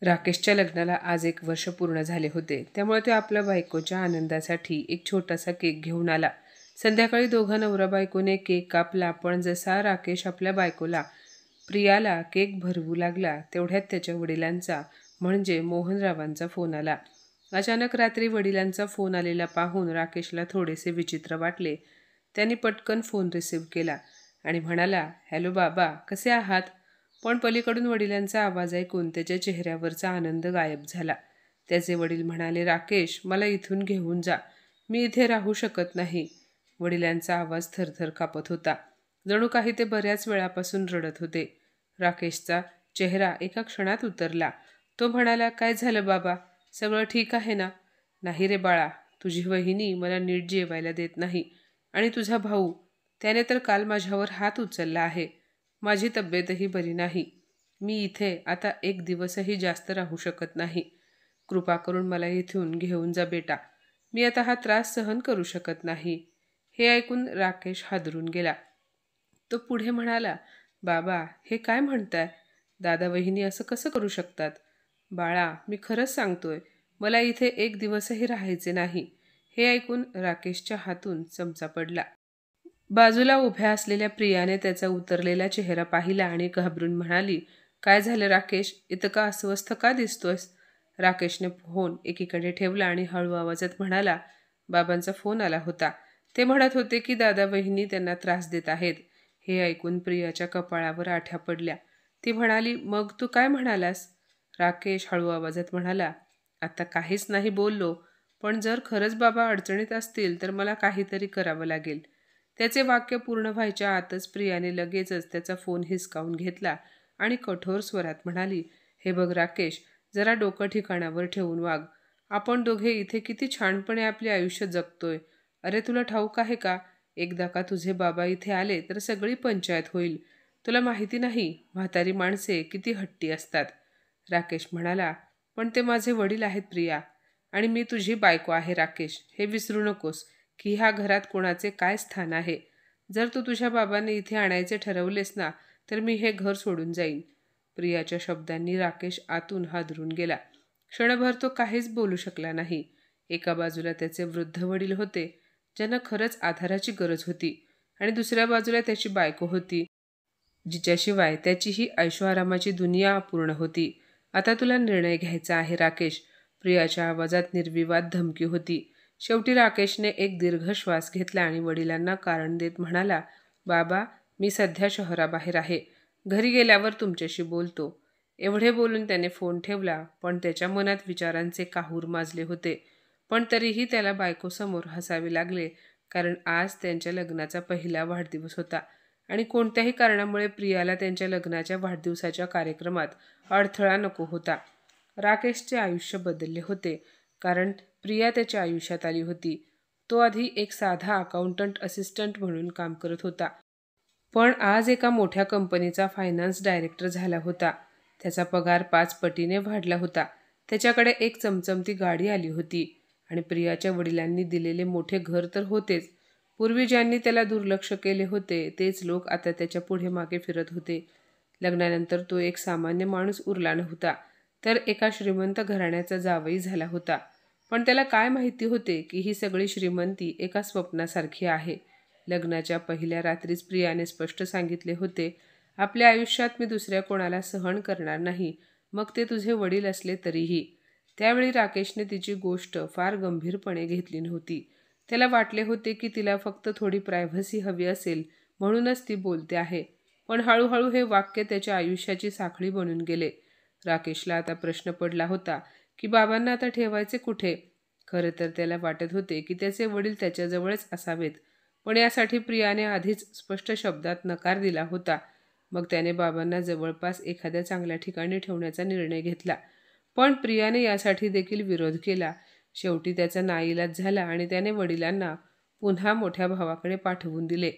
राकेशच्या लग्नाला आज 1 वर्ष पूर्ण झाले होते. त्यामुळे तो आपल्या बायकोच्या आनंदासाठी एक छोटासा केक घेऊन आला. संध्याकाळी दोघा नवरा-बायकोने केक कापला, पण जसा राकेश आपल्या बायकोला, प्रियाला केक भरवू लागला, तेवढ्यात त्याच्या वडिलांचा म्हणजे मोहनरावांचा फोन आला. अचानक रात्री वडिलांचा फोन आलेला पाहून राकेशला थोडेसे विचित्र वाटले. त्यांनी पटकन फोन रिसीव्ह केला आणि म्हणाला, "हॅलो बाबा, कसे आहात?" पण पलीकडून वडिलांचा आवाज ऐकून त्याच्या चेहऱ्यावरचा आनंद गायब झाला. त्याचे वडील म्हणाले, "राकेश, मला इथून घेऊन जा. मी इथे राहू शकत नाही." वडिलांचा आवाज थरथर कापत होता. जणू काही ते बऱ्याच वेळापासून रडत होते. राकेशचा चेहरा एका क्षणात उतरला. तो म्हणाला, "काय झालं बाबा? सगळं ठीक आहे ना?" "नाही रे बाळा, तुझी वहिनी मला नीट जेवायला देत नाही. आणि तुझा भाऊ, त्याने तर काल माझ्यावर हात उचलला आहे. माझी तब्येतही बरी नाही. मी इथे आता 1 दिवसही जास्त राहू शकत नाही. कृपा करून मला इथून घेऊन जा बेटा. मी आता हा त्रास सहन करू शकत नाही." हे ऐकून राकेश हादरून गेला. तो पुढे म्हणाला, "बाबा, हे काय म्हणताय? दादा वहिनी असं कसं करू शकतात? बाळा, मी खरंच सांगतोय, मला इथे 1 दिवसही राहायचे नाही." हे ऐकून राकेशच्या हातून चमचा पडला. बाजूला उभ्या असलेल्या प्रियाने त्याचा उतरलेला चेहरा पाहिला आणि घाबरून म्हणाली, "काय झालं राकेश? इतका अस्वस्थ का दिसतोयस?" राकेशने फोन एकीकडे ठेवला आणि हळू आवाजात म्हणाला, "बाबांचा फोन आला होता. ते म्हणत होते की दादा वहिनी त्यांना त्रास देत आहेत." हे ऐकून प्रियाच्या कपाळावर आठ्या पडल्या. ती म्हणाली, "मग तू काय म्हणालास?" राकेश हळू आवाजात म्हणाला, "आता काहीच नाही बोललो, पण जर खरंच बाबा अडचणीत असतील तर मला काहीतरी करावं लागेल." त्याचे वाक्य पूर्ण व्हायच्या आतच प्रियाने लगेचच त्याचा फोन हिसकावून घेतला आणि कठोर स्वरात म्हणाली, "हे बघ राकेश, जरा डोकं ठिकाणावर ठेवून वाग. आपण दोघे इथे किती छानपणे आपले आयुष्य जगतोय. अरे तुला ठाऊक आहे का, एकदा का तुझे बाबा इथे आले तर सगळी पंचायत होईल. तुला माहिती नाही, म्हातारी माणसे किती हट्टी असतात." राकेश म्हणाला, "पण ते माझे वडील आहेत प्रिया. आणि मी तुझी बायको आहे राकेश. हे विसरू नकोस की ह्या घरात कोणाचे काय स्थान आहे. जर तू तुझ्या बाबांनी इथे आणायचे ठरवलेस ना, तर मी हे घर सोडून जाईन." प्रियाच्या शब्दांनी राकेश आतून हादरून गेला. क्षणभर तो काहीच बोलू शकला नाही. एका बाजूला त्याचे वृद्ध वडील होते, ज्यांना खरंच आधाराची गरज होती, आणि दुसऱ्या बाजूला त्याची बायको होती, जिच्याशिवाय त्याची ही ऐशोआरामाची दुनिया अपूर्ण होती. "आता तुला निर्णय घ्यायचा आहे राकेश." प्रियाच्या आवाजात निर्विवाद धमकी होती. शेवटी राकेशने एक दीर्घ श्वास घेतला आणि वडिलांना कारण देत म्हणाला, "बाबा, मी सध्या शहराबाहेर आहे. घरी गेल्यावर तुमच्याशी बोलतो." एवढे बोलून त्याने फोन ठेवला. पण त्याच्या मनात विचारांचे काहूर माजले होते. पण तरीही त्याला बायकोसमोर हसावे लागले, कारण आज त्यांच्या लग्नाचा पहिला वाढदिवस होता आणि कोणत्याही कारणामुळे प्रियाला त्यांच्या लग्नाच्या वाढदिवसाच्या कार्यक्रमात अडथळा नको होता. राकेशचे आयुष्य बदलले होते, कारण प्रिया त्याच्या आयुष्यात आली होती. तो आधी एक साधा अकाउंटंट असिस्टंट म्हणून काम करत होता. पण आज एका मोठ्या कंपनीचा फायनान्स डायरेक्टर झाला होता. त्याचा पगार 5 पटीने वाढला होता. त्याच्याकडे एक चमचमती गाडी आली होती आणि प्रियाच्या वडिलांनी दिलेले मोठे घर तर होतेच. पूर्वी ज्यांनी त्याला दुर्लक्ष केले होते, तेच लोक आता त्याच्या पुढे मागे फिरत होते. लग्नानंतर तो एक सामान्य माणूस उरला नव्हता, तर एका श्रीमंत घराण्याचा जावई झाला होता. पण त्याला काय माहिती होते की ही सगळी श्रीमंती एका स्वप्नासारखी आहे. लग्नाच्या पहिल्या रात्रीच प्रियाने स्पष्ट सांगितले होते, "आपल्या आयुष्यात मी दुसऱ्या कोणाला सहन करणार नाही, मग ते तुझे वडील असले तरीही." त्यावेळी राकेशने तिची गोष्ट फार गंभीरपणे घेतली नव्हती. त्याला वाटले होते की तिला फक्त थोडी प्रायव्हसी हवी असेल, म्हणूनच ती बोलते आहे. पण हळूहळू हे वाक्य त्याच्या आयुष्याची साखळी बनून गेले. राकेशला आता प्रश्न पडला होता की बाबांना आता ठेवायचे कुठे? खरं तर त्याला वाटत होते की त्याचे वडील त्याच्याजवळच असावेत, पण यासाठी प्रियाने आधीच स्पष्ट शब्दात नकार दिला होता. मग त्याने बाबांना जवळपास एखाद्या चांगल्या ठिकाणी ठेवण्याचा निर्णय घेतला. पण प्रियाने यासाठी देखील विरोध केला. शेवटी त्याचा नाईलाज झाला आणि त्याने वडिलांना पुन्हा मोठ्या भावाकडे पाठवून दिले.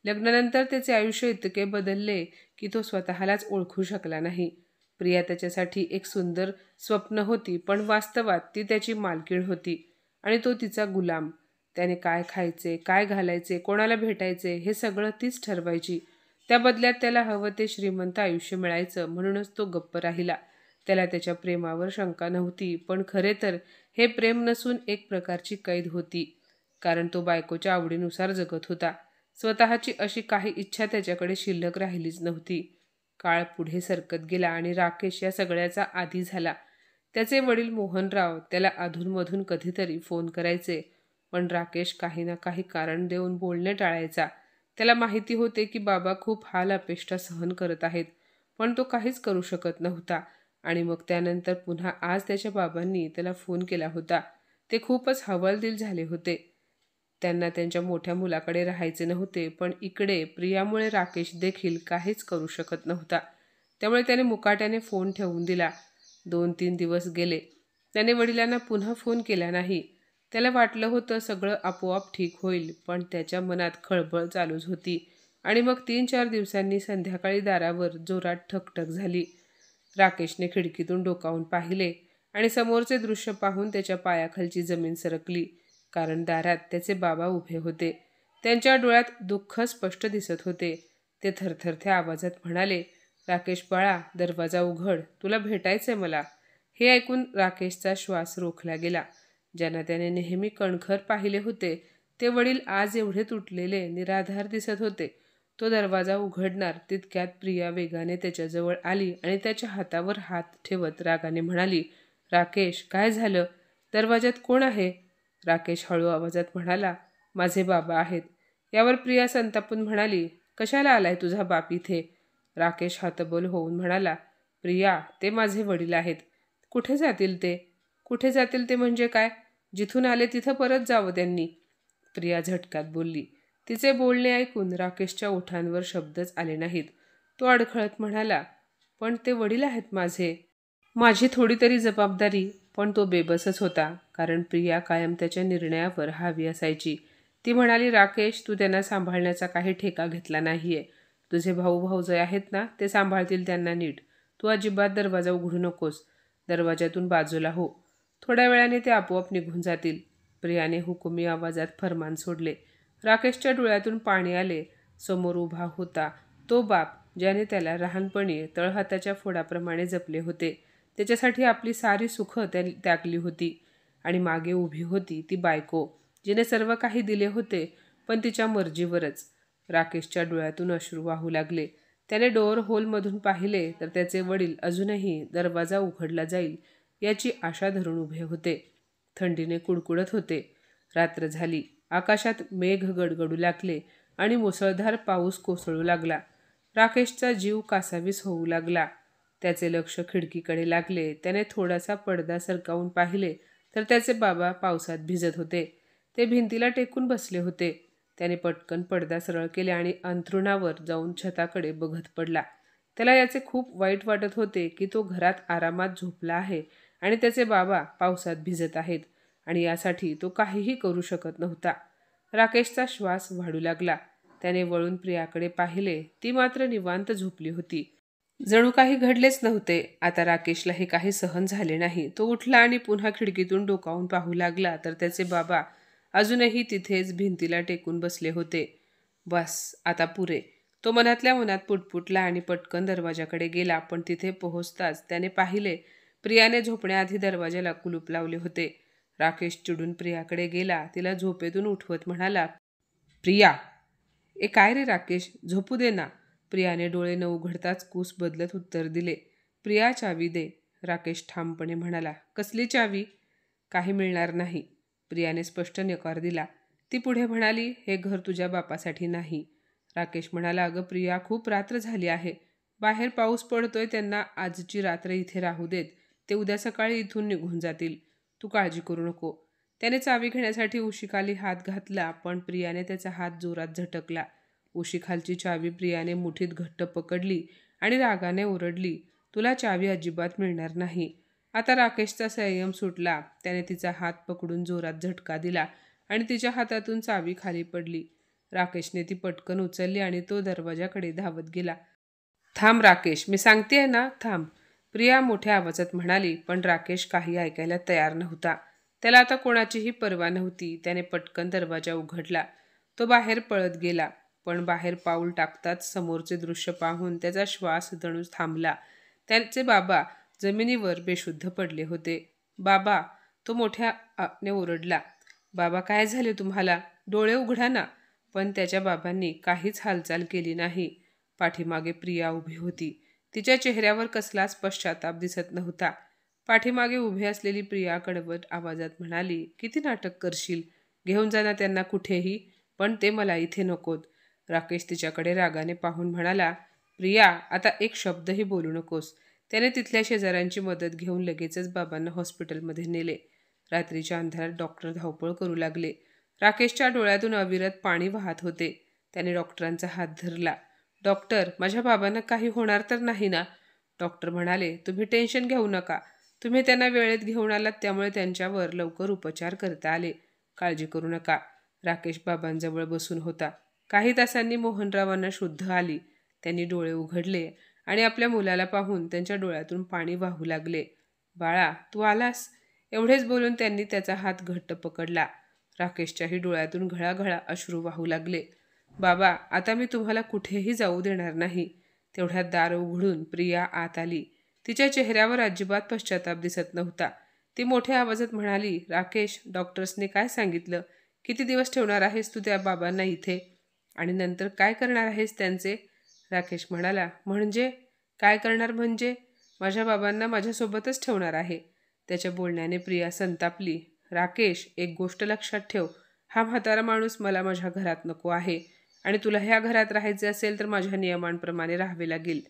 लग्नानंतर त्याचे आयुष्य इतके बदलले की तो स्वतःलाच ओळखू शकला नाही. प्रिया त्याच्यासाठी एक सुंदर स्वप्न होती, पण वास्तवात ती त्याची मालकीण होती आणि तो तिचा गुलाम. त्याने काय खायचे, काय घालायचे, कोणाला भेटायचे, हे सगळं तीच ठरवायची. त्या बदल्यात त्याला हवं ते श्रीमंत आयुष्य मिळायचं, म्हणूनच तो गप्प राहिला. त्याला त्याच्या प्रेमावर शंका नव्हती, पण खरे तर हे प्रेम नसून एक प्रकारची कैद होती, कारण तो बायकोच्या आवडीनुसार जगत होता. स्वतःची अशी काही इच्छा त्याच्याकडे शिल्लक राहिलीच नव्हती. काळ पुढे सरकत गेला आणि राकेश या सगळ्याचा आदी झाला. त्याचे वडील मोहनराव त्याला अधूनमधून कधीतरी फोन करायचे, पण राकेश काही ना काही कारण देऊन बोलणे टाळायचा. त्याला माहिती होते की बाबा खूप हाल अपेष्टा सहन करत आहेत, पण तो काहीच करू शकत नव्हता. आणि मग त्यानंतर पुन्हा आज त्याच्या बाबांनी त्याला फोन केला होता. ते खूपच हवालदिल झाले होते. त्यांना त्यांच्या मोठ्या मुलाकडे राहायचे नव्हते, पण इकडे प्रियामुळे राकेश देखील काहीच करू शकत नव्हता. त्यामुळे त्याने मुकाट्याने फोन ठेवून दिला. 2-3 दिवस गेले. त्याने वडिलांना पुन्हा फोन केला नाही. त्याला वाटलं होतं सगळं आपोआप ठीक होईल, पण त्याच्या मनात खळबळ चालूच होती. आणि मग 3-4 दिवसांनी संध्याकाळी दारावर जोरात ठकठक झाली. राकेशने खिडकीतून डोकावून पाहिले आणि समोरचे दृश्य पाहून त्याच्या पायाखालची जमीन सरकली, कारण दारात त्याचे बाबा उभे होते. त्यांच्या डोळ्यात दुःख स्पष्ट दिसत होते. ते थरथरत्या आवाजात म्हणाले, "राकेश बाळा, दरवाजा उघड, तुला भेटायचंय मला." हे ऐकून राकेशचा श्वास रोखला गेला. ज्यांना त्याने नेहमी कणखर पाहिले होते ते वडील आज एवढे तुटलेले, निराधार दिसत होते. तो दरवाजा उघडणार तितक्यात प्रिया वेगाने त्याच्याजवळ आली आणि त्याच्या हातावर हात ठेवत रागाने म्हणाली, "राकेश, काय झालं? दरवाजात कोण आहे?" राकेश हळू आवाजात म्हणाला, "माझे बाबा आहेत." यावर प्रिया संतापून म्हणाली, "कशाला आलाय तुझा बाप इथे?" राकेश हतबल होऊन म्हणाला, "प्रिया, ते माझे वडील आहेत." "कुठे जातील ते?" "कुठे जातील ते म्हणजे काय? जिथून आले तिथं परत जावं त्यांनी." प्रिया झटक्यात बोलली. तिचे बोलणे ऐकून राकेशच्या ओठांवर शब्दच आले नाहीत. तो अडखळत म्हणाला, "पण ते वडील आहेत माझे. माझी थोडी तरी जबाबदारी." पण तो बेबसच होता, कारण प्रिया कायम त्याच्या निर्णयावर हावी असायची. ती म्हणाली, "राकेश, तू त्यांना सांभाळण्याचा काही ठेका घेतला नाहीये. तुझे भाऊ भाऊजय आहेत ना, ते सांभाळतील त्यांना नीट. तू अजिबात दरवाजा उघडू नकोस. दरवाजातून बाजूला हो. थोड्या वेळाने ते आपोआप निघून जातील." प्रियाने हुकुमी आवाजात फरमान सोडले. राकेशच्या डोळ्यातून पाणी आले. समोर उभा होता तो बाप, ज्याने त्याला लहानपणी तळहाताच्या फोडाप्रमाणे जपले होते. त्याच्यासाठी आपली सारी सुखं त्यागली होती. आणि मागे उभी होती ती बायको, जिने सर्व काही दिले होते, पण तिच्या मर्जीवरच. राकेशच्या डोळ्यातून अश्रू वाहू लागले. त्याने डोअर होलमधून पाहिले तर त्याचे वडील अजूनही दरवाजा उघडला जाईल याची आशा धरून उभे होते. थंडीने कुडकुडत होते. रात्र झाली. आकाशात मेघ गडगडू लागले आणि मुसळधार पाऊस कोसळू लागला. राकेशचा जीव कासावीस होऊ लागला. त्याचे लक्ष खिडकीकडे लागले. त्याने थोडासा पडदा सरकावून पाहिले तर त्याचे बाबा पावसात भिजत होते. ते भिंतीला टेकून बसले होते. त्याने पटकन पडदा सरळ केले आणि अंथरुणावर जाऊन छताकडे बघत पडला. त्याला याचे खूप वाईट वाटत होते की तो घरात आरामात झोपला आहे आणि त्याचे बाबा पावसात भिजत आहेत, आणि यासाठी तो काहीही करू शकत नव्हता. राकेशचा श्वास वाढू लागला. त्याने वळून प्रियाकडे पाहिले. ती मात्र निवांत झोपली होती. जणू काही घडलेच नव्हते. आता राकेशला हे काही सहन झाले नाही. तो उठला आणि पुन्हा खिडकीतून डोकावून पाहू लागला तर त्याचे बाबा अजूनही तिथेच भिंतीला टेकून बसले होते. "बस, आता पुरे." तो मनातल्या मनात पुटपुटला आणि पटकन दरवाजाकडे गेला. पण तिथे पोहोचताच त्याने पाहिले प्रियाने झोपण्याआधी दरवाजाला कुलूप लावले होते. राकेश चिडून प्रियाकडे गेला. तिला झोपेतून उठवत म्हणाला, "प्रिया." "ए काय रे राकेश, झोपू दे ना." प्रियाने डोळे न उघडताच कूस बदलत उत्तर दिले, "प्रिया, चावी दे." राकेश ठामपणे म्हणाला, "कसली चावी?" "काही मिळणार नाही." प्रियाने स्पष्ट नकार दिला. ती पुढे म्हणाली, "हे घर तुझ्या बापासाठी नाही." राकेश म्हणाला, "अगं प्रिया, खूप रात्र झाली आहे. बाहेर पाऊस पडतोय. त्यांना आजची रात्र इथे राहू देत. ते उद्या सकाळी इथून निघून जातील. तू काळजी करू नको." त्याने चावी घेण्यासाठी उशीखाली हात घातला, पण प्रियाने त्याचा हात जोरात झटकला. उशीखालची चावी प्रियाने मुठीत घट्ट पकडली आणि रागाने ओरडली, "तुला चावी अजिबात मिळणार नाही." आता राकेशचा संयम सुटला. त्याने तिचा हात पकडून जोरात झटका दिला आणि तिच्या हातातून चावी खाली पडली. राकेशने ती पटकन उचलली आणि तो दरवाजाकडे धावत गेला. "थांब राकेश, मी सांगतेय ना, थांब." प्रिया मोठ्या आवाजात म्हणाली, पण राकेश काही ऐकायला तयार नव्हता. त्याला आता कोणाचीही पर्वा नव्हती. त्याने पटकन दरवाजा उघडला. तो बाहेर पळत गेला. पण बाहेर पाऊल टाकताच समोरचे दृश्य पाहून त्याचा श्वास जणू थांबला. त्याचे बाबा जमिनीवर बेशुद्ध पडले होते. बाबा, तो मोठ्याने ओरडला. बाबा, काय झाले तुम्हाला? डोळे उघडा ना. पण त्याच्या बाबांनी काहीच हालचाल केली नाही. पाठीमागे प्रिया उभी होती. तिच्या चेहऱ्यावर कसलाच पश्चाताप दिसत नव्हता. पाठीमागे उभी असलेली प्रिया कडवट आवाजात म्हणाली, किती नाटक करशील? घेऊन जाना त्यांना कुठेही, पण ते मला इथे नकोत. राकेश तिच्याकडे रागाने पाहून म्हणाला, प्रिया, आता एक शब्दही बोलू नकोस. त्याने तिथल्या शेजाऱ्यांची मदत घेऊन लगेचच बाबांना हॉस्पिटलमध्ये नेले. रात्रीच्या अंधारात डॉक्टर धावपळ करू लागले. राकेशच्या डोळ्यातून अविरत पाणी वाहत होते. त्याने डॉक्टरांचा हात धरला. डॉक्टर, माझ्या बाबांना काही होणार तर नाही ना? डॉक्टर म्हणाले, तुम्ही टेन्शन घेऊ नका. तुम्ही त्यांना वेळेत घेऊन आलात, त्यामुळे त्यांच्यावर लवकर उपचार करता आले. काळजी करू नका. राकेश बाबांजवळ बसून होता. काही तासांनी मोहनरावांना शुद्ध आली. त्यांनी डोळे उघडले आणि आपल्या मुलाला पाहून त्यांच्या डोळ्यातून पाणी वाहू लागले. बाळा, तू आलास? एवढेच बोलून त्यांनी त्याचा हात घट्ट पकडला. राकेशच्याही डोळ्यातून घळाघळा अश्रू वाहू लागले. बाबा, आता मी तुम्हाला कुठेही जाऊ देणार नाही. तेवढ्यात दार उघडून प्रिया आत आली. तिच्या चेहऱ्यावर अजिबात पश्चाताप दिसत नव्हता. ती मोठ्या आवाजात म्हणाली, राकेश, डॉक्टर्सने काय सांगितलं? किती दिवस ठेवणार आहेस तू त्या बाबांना इथे? आणि नंतर काय करणार आहेस त्यांचे? राकेश म्हणाला, म्हणजे? काय करणार म्हणजे? माझ्या बाबांना माझ्यासोबतच ठेवणार आहे. त्याच्या बोलण्याने प्रिया संतापली. राकेश, एक गोष्ट लक्षात ठेव. हा म्हातारा माणूस मला माझ्या घरात नको आहे. आणि तुला ह्या घरात राहायचे असेल तर माझ्या नियमांप्रमाणे राहावे लागेल.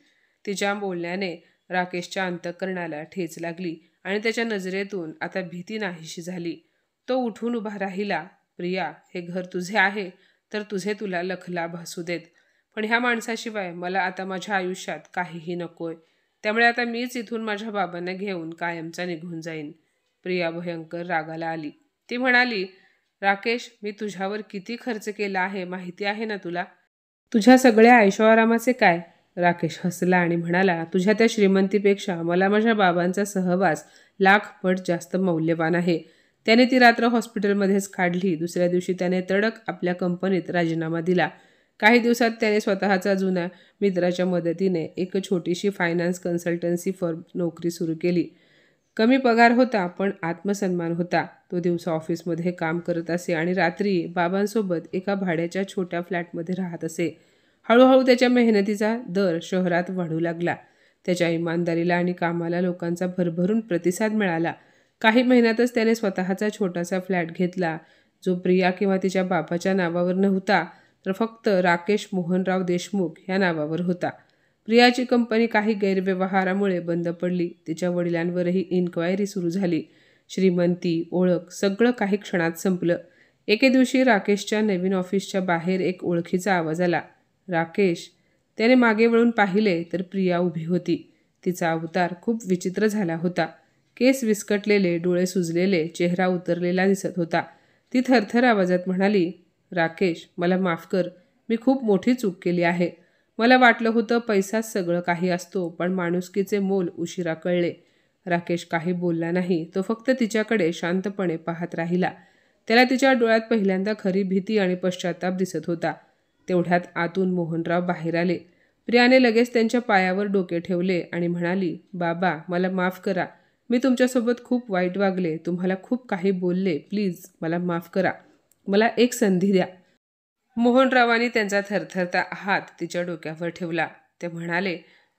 तिच्या बोलण्याने राकेशच्या अंतःकरणाला ठेच लागली आणि त्याच्या नजरेतून आता भीती नाहीशी झाली. तो उठून उभा राहिला. प्रिया, हे घर तुझे आहे तर तुझे तुला लखलाभ असू देत. पण ह्या माणसाशिवाय मला आता माझ्या आयुष्यात काहीही नकोय. त्यामुळे आता मीच इथून माझ्या बाबांना घेऊन कायमचा निघून जाईन. प्रिया भयंकर रागाला आली. ती म्हणाली, राकेश, मी तुझ्यावर किती खर्च केला आहे माहिती आहे ना तुला? तुझ्या सगळ्या ऐशोआरामाचे काय? राकेश हसला आणि म्हणाला, तुझ्या त्या श्रीमंतीपेक्षा मला माझ्या बाबांचा सहवास लाख पट जास्त मौल्यवान आहे. त्याने ती रात्र हॉस्पिटलमध्येच काढली. दुसऱ्या दिवशी त्याने तडक आपल्या कंपनीत राजीनामा दिला. काही दिवसात त्याने स्वतःचा जुन्या मित्राच्या मदतीने एक छोटीशी फायनान्स कन्सल्टन्सी फर्म नोकरी सुरू केली. कमी पगार होता, पण आत्मसन्मान होता. तो दिवसा ऑफिसमध्ये काम करत असे आणि रात्री बाबांसोबत एका भाड्याच्या छोट्या फ्लॅटमध्ये राहत असे. हळूहळू त्याच्या मेहनतीचा दर शहरात वाढू लागला. त्याच्या इमानदारीला आणि कामाला लोकांचा भरभरून प्रतिसाद मिळाला. काही महिन्यातच त्याने स्वतःचा छोटासा फ्लॅट घेतला, जो प्रिया किंवा तिच्या बाबाच्या नावावर नव्हता, तर फक्त राकेश मोहनराव देशमुख ह्या नावावर होता. प्रियाची कंपनी काही गैरव्यवहारामुळे बंद पडली. तिच्या वडिलांवरही इन्क्वायरी सुरू झाली. श्रीमंती, ओळख, सगळं काही क्षणात संपलं. एके दिवशी राकेशच्या नवीन ऑफिसच्या बाहेर एक ओळखीचा आवाज आला. राकेश. त्याने मागे वळून पाहिले तर प्रिया उभी होती. तिचा अवतार खूप विचित्र झाला होता. केस विस्कटलेले, डोळे सुजलेले, चेहरा उतरलेला दिसत होता. ती थरथर आवाजात म्हणाली, राकेश, मला माफ कर. मी खूप मोठी चूक केली आहे. मला वाटलं होतं पैसाच सगळं काही असतो, पण माणुसकीचे मोल उशिरा कळले. राकेश काही बोलला नाही. तो फक्त तिच्याकडे शांतपणे पाहत राहिला. त्याला तिच्या डोळ्यात पहिल्यांदा खरी भीती आणि पश्चाताप दिसत होता. तेवढ्यात आतून मोहनराव बाहेर आले. प्रियाने लगेच त्यांच्या पायावर डोके ठेवले आणि म्हणाली, बाबा, मला माफ करा. मी तुमच्यासोबत खूप वाईट वागले. तुम्हाला खूप काही बोलले. प्लीज मला माफ करा. मला एक संधी द्या. मोहनरावांनी त्यांचा थरथरता हात तिच्या डोक्यावर ठेवला. ते म्हणाले,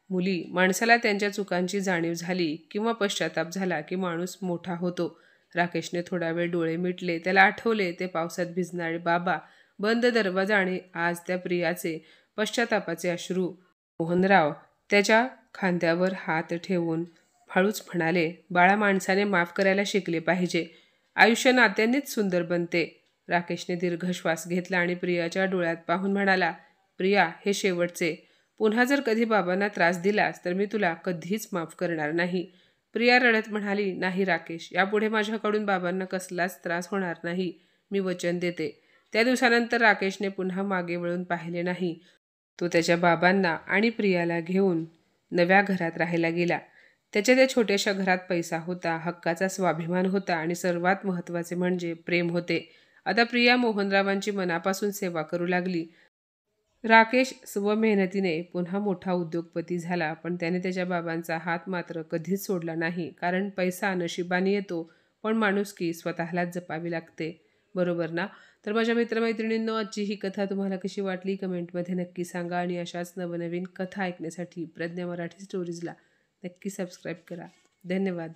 मुली, माणसाला त्यांच्या चुकांची जाणीव झाली किंवा पश्चाताप झाला की माणूस मोठा होतो. राकेशने थोडा वेळ डोळे मिटले. त्याला आठवले ते पावसात भिजणारे बाबा, बंद दरवाजा आणि आज त्या प्रियाचे पश्चातापाचे अश्रू. मोहनराव त्याच्या खांद्यावर हात ठेवून हळूच म्हणाले, बाळा, माणसाने माफ करायला शिकले पाहिजे. आयुष्य नात्यांनीच सुंदर बनते. राकेशने दीर्घ श्वास घेतला आणि प्रियाच्या डोळ्यात पाहून म्हणाला, प्रिया, हे शेवटचे. पुन्हा जर कधी बाबांना त्रास दिलास तर मी तुला कधीच माफ करणार नाही. प्रिया रडत म्हणाली, नाही राकेश, यापुढे माझ्याकडून बाबांना कसलाच त्रास होणार नाही. मी वचन देते. त्या दिवसानंतर राकेशने पुन्हा मागे वळून पाहिले नाही. तो त्याच्या बाबांना आणि प्रियाला घेऊन नव्या घरात राहायला गेला. त्याच्या त्या छोट्याशा घरात पैसा होता, हक्काचा स्वाभिमान होता आणि सर्वात महत्त्वाचे म्हणजे प्रेम होते. आता प्रिया मोहनरावांची मनापासून सेवा करू लागली. राकेश स्वमेहनतीने पुन्हा मोठा उद्योगपती झाला, पण त्याने त्याच्या बाबांचा हात मात्र कधीच सोडला नाही. कारण पैसा नशिबाने येतो, पण माणुसकी स्वतःलाच जपावी लागते. बरोबर ना? तर माझ्या मित्रमैत्रिणींनो, आजची ही कथा तुम्हाला कशी वाटली कमेंटमध्ये नक्की सांगा. आणि अशाच नवनवीन कथा ऐकण्यासाठी प्रज्ञा मराठी स्टोरीजला नक्की सबस्क्राईब करा. धन्यवाद.